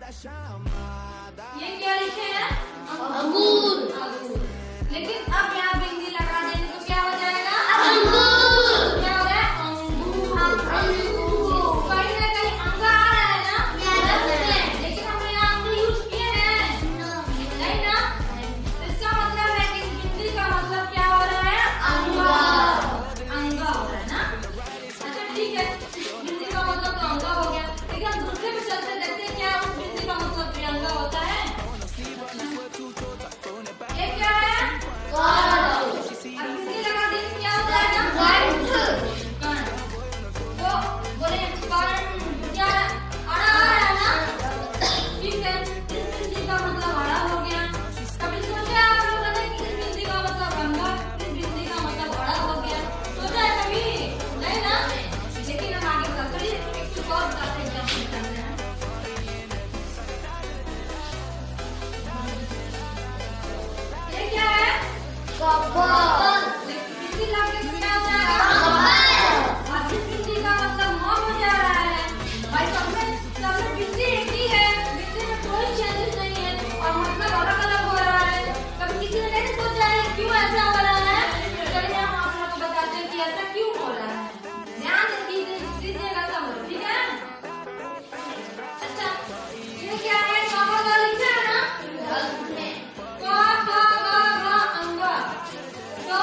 ये क्या लिखे हैं? अंगूर। लेकिन अब यहाँ बिंदी लगा देंगे तो क्या हो जाएगा? अंगूर। क्या हो गया? अंगूर। कहीं ना कहीं अंगा आ रहा है ना? लेकिन हमने यहाँ अंगूर यूज किए हैं नहीं ना? इसका मतलब है कि बिंदी का मतलब क्या हो रहा है? अंगा। अंगा हो रहा है ना? अच्छा ठीक है, बिंदी का मतलब तो अंगा हो गया, लेकिन हम दूसरे पे चलते देखते हैं क्या उस बिंदी का मतलब भी अंगा होता है। ये क्या है? अब बिंदी लगा दी क्या हो जाएगा? कर्ण। तो बोले कर्ण क्या अड़ा है ना? ठीक है, इस बिंदी का मतलब अड़ा हो गया। कभी सोचा आप लोगों ने कि इस बिंदी का मतलब अंगा, इस बिंदी का मतलब अड़ा हो गया? सोचा है कभी? नहीं ना? लेकिन हम आगे बढ़ते हैं, एक और बात एग्जाम्पल करते हैं। ये क्या है? बिंदी लग के क्या हो जाएगा? और इस बिंदी का मतलब मौत हो जा रहा है। भाई सब में बिंदी एक ही है, बिंदी में कोई चेंजेस नहीं है और मतलब अलग अलग हो रहा है। कभी किसी ने नहीं सोचा है क्यों ऐसा हो रहा है? चलिए हम आप लोगों को बताते हैं कि ऐसा क्यों हो रहा है। ध्यान दीजिएगा सब लोग, ठीक है? अच्छा, ये क्या है? का लिखा है ना? अंगा। तो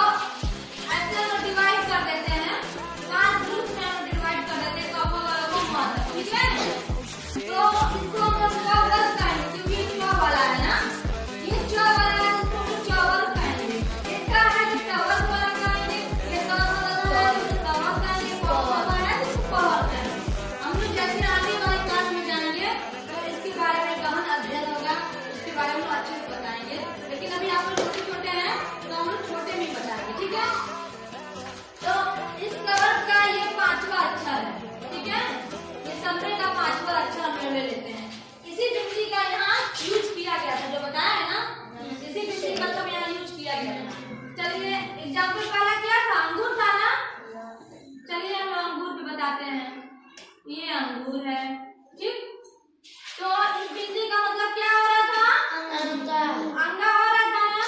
ऐसे हम डिवाइड कर देते हैं, 5 ग्रुप में हम डिवाइड कर देते हैं को, ठीक है? तो इसको हम लोग चौवर कहेंगे क्योंकि ये चौ वाला है ना, ये चौ वाला है, इसको हम चौवर कहेंगे। इसका है जो चौवर वाला कहेंगे, ये चौवर कहेंगे, पौवर है तो पौवर कहेंगे। हम लोग जैसे आगे वाले क्लास में जाएंगे तो इसके बारे में गहन अध्ययन होगा, इसके बारे में अच्छे से बताएंगे, लेकिन अभी आप लोग छोटे हैं तो हम लोग छोटे में बताएंगे, ठीक है? तो इस कवर का ये 5वां अक्षर है, ठीक है? ये संतरे का 5वां अक्षर हम ले लेते हैं। इसी बिंदी का यहाँ यूज किया गया था, जो बताया है ना, इसी बिंदी का सब यहाँ यूज किया गया था। चलिए एग्जाम्पल पहला क्या था? अंगूर था ना? चलिए हम अंगूर पे बताते हैं। ये अंगूर है, ठीक? तो इस बिंदी का मतलब क्या हो रहा था? अंगा हो रहा था ना?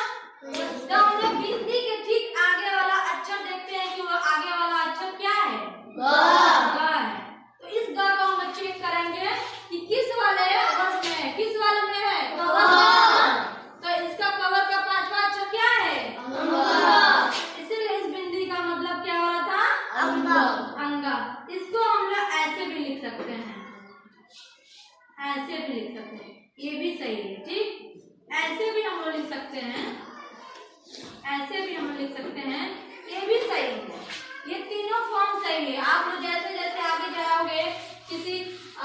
तो हम लोग बिंदी के ठीक आगे वाला अक्षर देखते हैं कि वो आगे वाला अक्षर क्या है? ग है। तो इस ग को हम लोग चेक करेंगे कि किस वाले वर्ड में है, किस वाले में है? तो इसका कवर का 5वां अक्षर क्या है? इसीलिए इस बिंदी का मतलब क्या हो रहा था? अंगा। इसको हम लोग ऐसे भी लिख सकते हैं, ऐसे भी लिख सकते हैं, ये भी सही है, ठीक? ऐसे भी हम लोग लिख सकते हैं, ऐसे भी हम लिख सकते हैं, ये भी सही है। ये तीनों फॉर्म सही है। आप लोग जैसे जैसे आगे जाओगे, किसी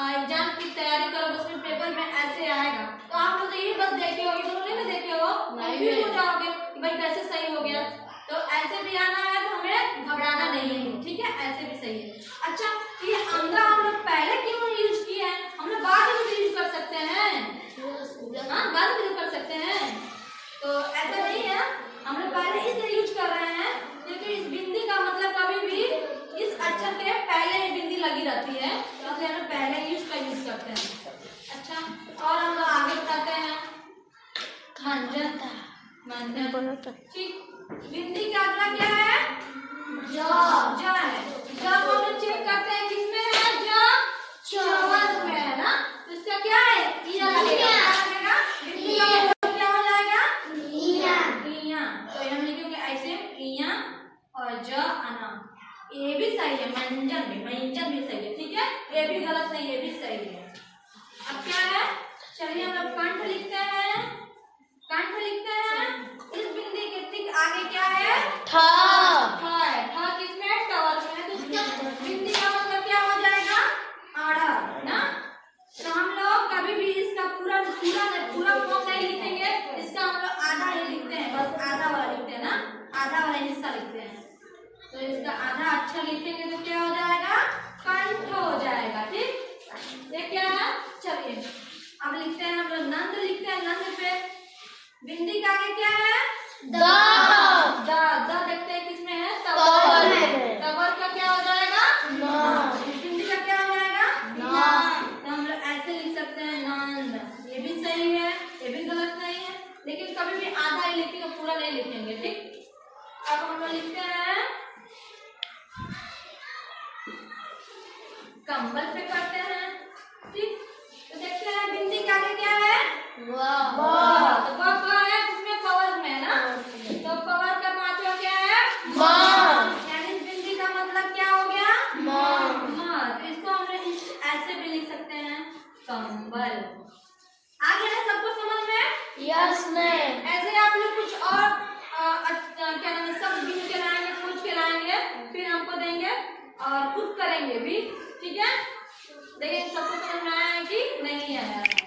एग्जाम की तैयारी करोगे, उसमें पेपर में ऐसे आएगा, तो आप लोग तो ये बस देखे हो, ये दोनों नहीं देखे हो, कंफ्यूज हो जाओगे कि भाई कैसे सही हो गया। तो ऐसे भी आना है तो हमें घबराना नहीं है, ठीक है? ऐसे भी सही है। अच्छा, ये अंगा हम लोग पहले क्यों यूज किए हैं? हम लोग बाद में भी यूज कर सकते हैं, हाँ बाद में यूज कर सकते हैं। तो ऐसा नहीं है, हम लोग पहले इसलिए यूज कर रहे हैं क्योंकि इस बिंदी का मतलब कभी भी इस अक्षर के पहले ही बिंदी लगी रहती है, तो इसलिए हम लोग पहले यूज करते हैं। अच्छा, और हम लोग आगे बताते हैं मंजन, ठीक? बिंदी का अगला क्या है? ज है। ज को हम लोग चेक करते हैं किसमें है? ज चौवर में है ना, तो इसका क्या है? इया लगेगा। बिंदी का मतलब क्या हो जाएगा? इया। तो हम लिखेंगे ऐसे इया और ज अना, ये भी सही है। मंजन भी सही है, ठीक है? ये भी गलत नहीं, ये भी सही है। अब क्या है? चलिए हम लोग कंठ लिखते हैं, कंठ लिखते हैं। इस बिंदी के ठीक आगे क्या है? ठ है। ठ किसमें है? टवर में है, तो बिंदी का मतलब क्या हो जाएगा? आड़ा ना? तो हम लोग कभी भी इसका पूरा फॉर्म नहीं लिखेंगे, इसका हम लोग आधा ही लिखते हैं, बस आधा वाला लिखते हैं ना, आधा वाला हिस्सा लिखते हैं। तो इसका आधा अक्षर लिखेंगे तो क्या हो जाएगा? कंठ हो जाएगा, ठीक? ये क्या है? चलिए अब लिखते हैं हम लोग नंद लिखते हैं। नंद पे बिंदी का आगे क्या है? द देखते हैं किसमें है? तवर का क्या हो जाएगा? बिंदी का क्या हो जाएगा? तो हम लोग ऐसे लिख सकते हैं नंद। अब हम लोग लिखते हैं कंबल पे करते हैं। ठीक, तो देखते हैं बिंदी के आगे क्या है? तो ब है इसमें कवर में है ना, तो कवर का पांचवा क्या है? यानी इस बिंदी का मतलब क्या हो गया? तो इसको हमने ऐसे भी लिख सकते हैं कंबल। आ गया ना सबको समझ में? Yes ma'am. ऐसे आप लोग कुछ और क्या नाम है सब बिन के लाएंगे, पूछ के लाएंगे, फिर हमको देंगे और खुद करेंगे भी। ठीक है, देखिए सबको समझ में आया है कि नहीं आया है?